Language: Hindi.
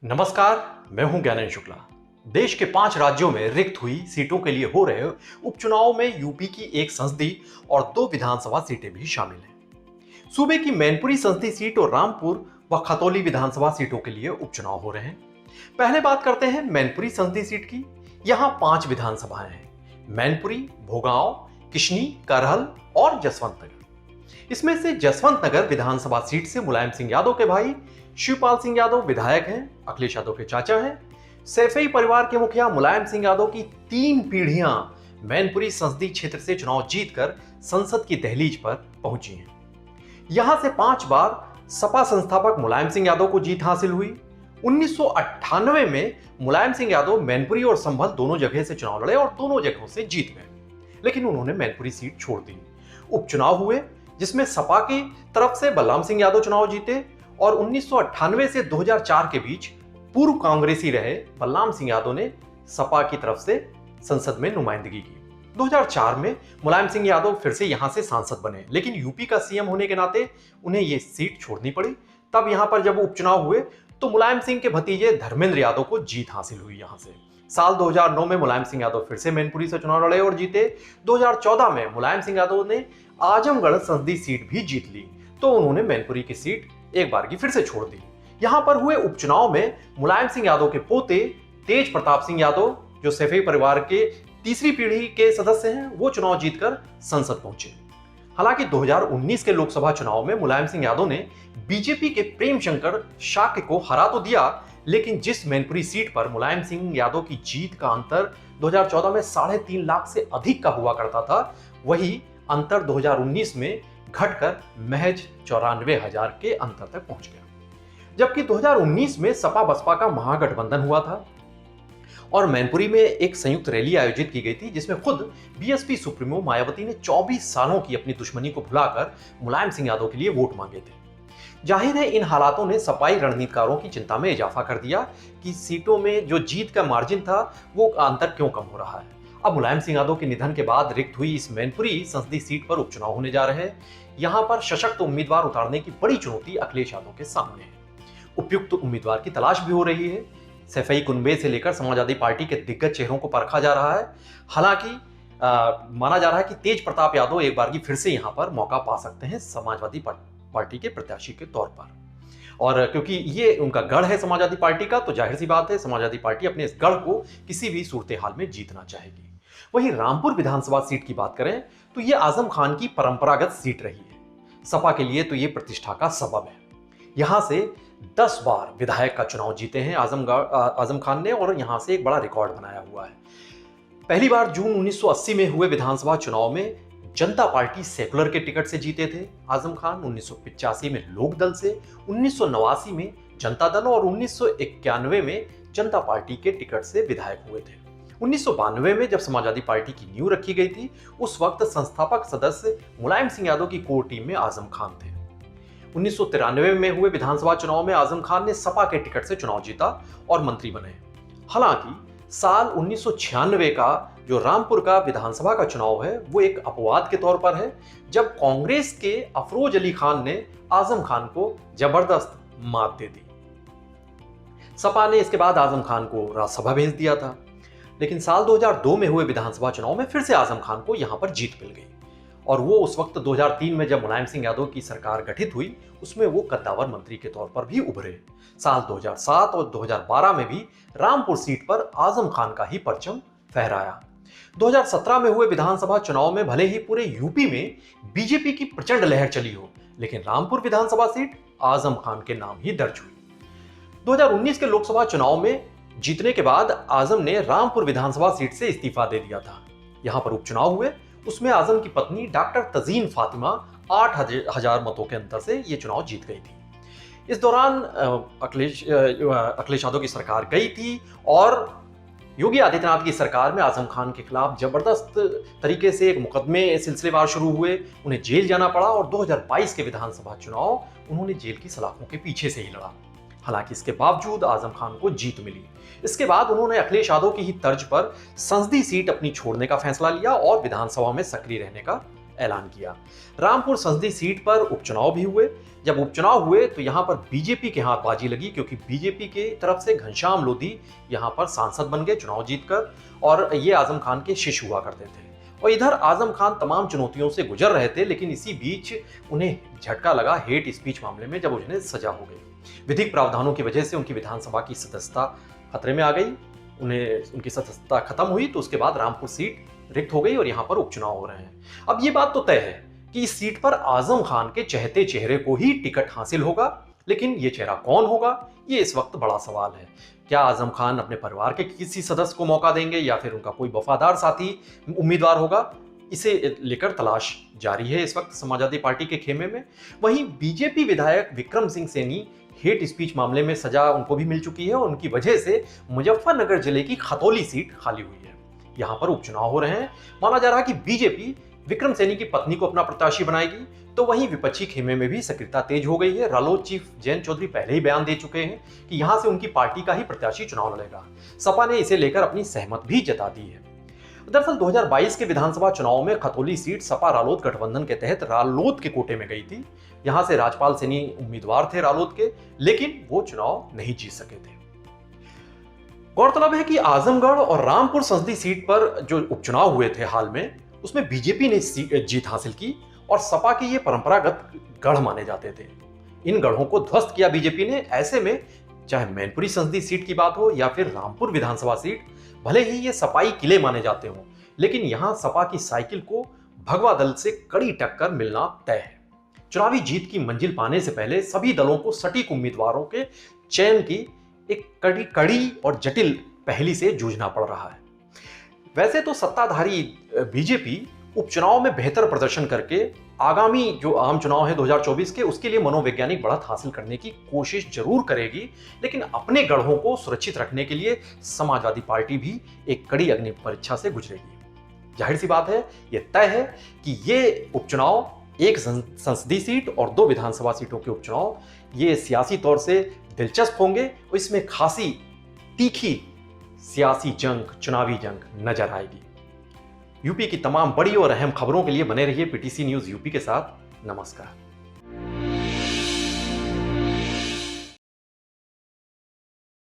नमस्कार, मैं हूं ज्ञानेंद्र शुक्ला। देश के 5 राज्यों में रिक्त हुई सीटों के लिए हो रहे उपचुनाव में यूपी की एक संसदीय और 2 विधानसभा सीटें भी शामिल हैं। सूबे की मैनपुरी संसदीय सीट और रामपुर व खतौली विधानसभा सीटों के लिए उपचुनाव हो रहे हैं। पहले बात करते हैं मैनपुरी संसदीय सीट की। यहां 5 विधानसभाएं हैं: मैनपुरी, भोगांव, किशनी, करहल और जसवंत नगर। इसमें से जसवंत नगर विधानसभा सीट से मुलायम सिंह यादव के भाई शिवपाल सिंह यादव विधायक हैं, अखिलेश यादव के चाचा हैं। सैफई परिवार के मुखिया मुलायम सिंह यादव की 3 पीढ़ियां मैनपुरी संसदीय क्षेत्र से चुनाव जीतकर संसद की दहलीज पर पहुंची हैं। यहां से 5 बार सपा संस्थापक मुलायम सिंह यादव को जीत हासिल हुई। 1998 में मुलायम सिंह यादव मैनपुरी और संभल दोनों जगह से चुनाव लड़े और दोनों जगहों से जीत गए, लेकिन उन्होंने मैनपुरी सीट छोड़ दी। उपचुनाव हुए जिसमें सपा की तरफ से बलराम सिंह यादव चुनाव जीते और 1998 से 2004 के बीच पूर्व कांग्रेसी रहे बलराम सिंह यादव ने सपा की तरफ से संसद में नुमाइंदगी की। 2004 में मुलायम सिंह यादव फिर से यहां से सांसद बने, लेकिन यूपी का सीएम होने के नाते उन्हें यह सीट छोड़नी पड़ी। तब यहां पर जब उपचुनाव हुए तो मुलायम सिंह के भतीजे धर्मेंद्र यादव को जीत हासिल हुई। यहां से साल 2009 में मुलायम सिंह यादव फिर से मैनपुरी से चुनाव लड़े और जीते। 2014 में मुलायम सिंह यादव ने आजमगढ़ संसदीय सीट भी जीत ली, तो उन्होंने मैनपुरी की सीट एक बार की फिर से छोड़ दी। यहां पर हुए उपचुनाव में मुलायम सिंह यादव के पोते तेज प्रताप सिंह यादव, जो सैफई परिवार के तीसरी पीढ़ी के सदस्य हैं, वो चुनाव जीतकर संसद पहुंचे। हालांकि 2019 के लोकसभा चुनाव में मुलायम सिंह यादव ने बीजेपी के प्रेम शंकर शाक्य को हरा तो दिया, लेकिन जिस मैनपुरी सीट पर मुलायम सिंह यादव की जीत का अंतर 2014 में 3.5 लाख से अधिक का हुआ करता था, वही अंतर 2019 में घटकर महज 94,000 के अंतर तक पहुंच गया। जबकि 2019 में सपा बसपा का महागठबंधन हुआ था और मैनपुरी में एक संयुक्त रैली आयोजित की गई थी, जिसमें खुद बीएसपी सुप्रीमो मायावती ने 24 सालों की अपनी दुश्मनी को भुलाकर मुलायम सिंह यादव के लिए वोट मांगे थे। जाहिर है इन हालातों ने सपाई रणनीतिकारों की चिंता में इजाफा कर दिया कि सीटों में जो जीत का मार्जिन था वो अंतर क्यों कम हो रहा है। अब मुलायम सिंह यादव के निधन के बाद रिक्त हुई इस मैनपुरी संसदीय सीट पर उपचुनाव होने जा रहे हैं। यहां पर सशक्त उम्मीदवार उतारने की बड़ी चुनौती अखिलेश यादव के सामने है। उपयुक्त उम्मीदवार की तलाश भी हो रही है। सैफई कुनबे से लेकर समाजवादी पार्टी के दिग्गज चेहरों को परखा जा रहा है। हालांकि माना जा रहा है कि तेज प्रताप यादव एक बार की फिर से यहां पर मौका पा सकते हैं समाजवादी पार्टी के प्रत्याशी के तौर पर, और क्योंकि ये उनका गढ़ है समाजवादी पार्टी का, तो जाहिर सी बात है समाजवादी पार्टी अपने इस गढ़ को किसी भी सूरत हाल में जीतना चाहेगी। वहीं रामपुर विधानसभा सीट की बात करें तो यह आजम खान की परंपरागत सीट रही है। सपा के लिए तो यह प्रतिष्ठा का सबब है। यहां से 10 बार विधायक का चुनाव जीते हैं आजम खान ने, और यहां से एक बड़ा रिकॉर्ड बनाया हुआ है। पहली बार जून 1980 में हुए विधानसभा चुनाव में जनता पार्टी सेकुलर के टिकट से जीते थे आजम खान। 1985 में लोक दल से, 1989 में जनता दल और 1991 में जनता पार्टी के टिकट से विधायक हुए थे। 1992 में जब समाजवादी पार्टी की नींव रखी गई थी, उस वक्त संस्थापक सदस्य मुलायम सिंह यादव की कोर टीम में आजम खान थे। 1993 में हुए विधानसभा चुनाव में आजम खान ने सपा के टिकट से चुनाव जीता और मंत्री बने। हालांकि साल 1996 का जो रामपुर का विधानसभा का चुनाव है वो एक अपवाद के तौर पर है, जब कांग्रेस के अफरोज अली खान ने आजम खान को जबरदस्त मात दे दी। सपा ने इसके बाद आजम खान को राज्यसभा भेज दिया था, लेकिन साल 2002 में हुए विधानसभा चुनाव में फिर से आजम खान को यहां पर जीत मिल गई, और वो उस वक्त 2003 में जब मुलायम सिंह यादव की सरकार गठित हुई उसमें वो कद्दावर मंत्री के तौर पर भी उभरे। साल 2007 और 2012 में भी रामपुर सीट पर आजम खान का ही परचम फहराया। 2017 में हुए विधानसभा चुनाव में भले ही पूरे यूपी में बीजेपी की प्रचंड लहर चली हो, लेकिन रामपुर विधानसभा सीट आजम खान के नाम ही दर्ज हुई। 2019 के लोकसभा चुनाव में जीतने के बाद आजम ने रामपुर विधानसभा सीट से इस्तीफा दे दिया था। यहां पर उपचुनाव हुए, उसमें आजम की पत्नी डॉक्टर तजीन फातिमा 8,000 मतों के अंतर से ये चुनाव जीत गई थी। इस दौरान अखिलेश यादव की सरकार गई थी और योगी आदित्यनाथ की सरकार में आजम खान के खिलाफ जबरदस्त तरीके से एक मुकदमे सिलसिलेवार शुरू हुए, उन्हें जेल जाना पड़ा और 2022 के विधानसभा चुनाव उन्होंने जेल की सलाखों के पीछे से ही लड़ा। हालांकि इसके बावजूद आजम खान को जीत मिली। इसके बाद उन्होंने अखिलेश यादव की ही तर्ज पर संसदीय सीट अपनी छोड़ने का फैसला लिया और विधानसभा में सक्रिय रहने का ऐलान किया। रामपुर संसदीय सीट पर उपचुनाव भी हुए। जब उपचुनाव हुए तो यहां पर बीजेपी के हाथ बाजी लगी, क्योंकि बीजेपी की तरफ से घनश्याम लोधी यहां पर सांसद बन गए चुनाव जीतकर, और ये आजम खान के शिष्य हुआ करते थे। और इधर आजम खान तमाम चुनौतियों से गुजर रहे थे, लेकिन इसी बीच उन्हें झटका लगा हेट स्पीच मामले में, जब उन्हें सजा हो गई। विधिक प्रावधानों की वजह से उनकी विधानसभा की सदस्यता खतरे में आ गई। उनकी सदस्यता खत्म हुई तो उसके बाद रामपुर सीट रिक्त हो गई और यहां पर उपचुनाव हो रहे हैं। अब ये बात तो तय है कि इस सीट पर आजम खान के चहेते चेहरे को ही टिकट हासिल होगा, लेकिन ये चेहरा कौन होगा, ये इस वक्त बड़ा सवाल है। क्या आजम खान अपने परिवार के किसी सदस्य को मौका देंगे या फिर उनका कोई वफादार साथी उम्मीदवार होगा, इसे लेकर तलाश जारी है इस वक्त समाजवादी पार्टी के खेमे में। वहीं बीजेपी विधायक विक्रम सिंह सैनी हेट स्पीच मामले में सजा उनको भी मिल चुकी है और उनकी वजह से मुजफ्फरनगर जिले की खतौली सीट खाली हुई है। यहां पर उपचुनाव हो रहे हैं। माना जा रहा है कि बीजेपी विक्रम सैनी की पत्नी को अपना प्रत्याशी बनाएगी, तो वहीं विपक्षी खेमे में भी सक्रियता तेज हो गई है। रालोद चीफ जयंत चौधरी पहले ही बयान दे चुके हैं कि यहां से उनकी पार्टी का ही प्रत्याशी चुनाव लड़ेगा। सपा ने इसे लेकर अपनी सहमत भी जता दी है। दरअसल 2022 के विधानसभा चुनाव में खतौली सीट सपा रालोद गठबंधन के तहत रालोद के कोटे में गई थी। यहां से राजपाल सैनी उम्मीदवार थे रालोद के, लेकिन वो चुनाव नहीं जीत सके थे। गौरतलब है कि आजमगढ़ और रामपुर संसदीय सीट पर जो उपचुनाव हुए थे हाल में, उसमें बीजेपी ने जीत हासिल की और सपा के ये परंपरागत गढ़ माने जाते थे। इन गढ़ों को ध्वस्त किया बीजेपी ने। ऐसे में चाहे मैनपुरी संसदीय सीट की बात हो या फिर रामपुर विधानसभा सीट, भले ही ये सपाई किले माने जाते हों, लेकिन यहां सपा की साइकिल को भगवा दल से कड़ी टक्कर मिलना तय है। चुनावी जीत की मंजिल पाने से पहले सभी दलों को सटीक उम्मीदवारों के चयन की एक कड़ी और जटिल पहेली से जूझना पड़ रहा है। वैसे तो सत्ताधारी बीजेपी उपचुनाव में बेहतर प्रदर्शन करके आगामी जो आम चुनाव है 2024 के, उसके लिए मनोवैज्ञानिक बढ़त हासिल करने की कोशिश जरूर करेगी, लेकिन अपने गढ़ों को सुरक्षित रखने के लिए समाजवादी पार्टी भी एक कड़ी अग्नि परीक्षा से गुजरेगी। जाहिर सी बात है, यह तय है कि ये उपचुनाव, एक संसदीय सीट और 2 विधानसभा सीटों के उपचुनाव, ये सियासी तौर से दिलचस्प होंगे और इसमें खासी तीखी सियासी जंग, चुनावी जंग नजर आएगी। यूपी की तमाम बड़ी और अहम खबरों के लिए बने रहिए पीटीसी न्यूज़ यूपी के साथ। नमस्कार।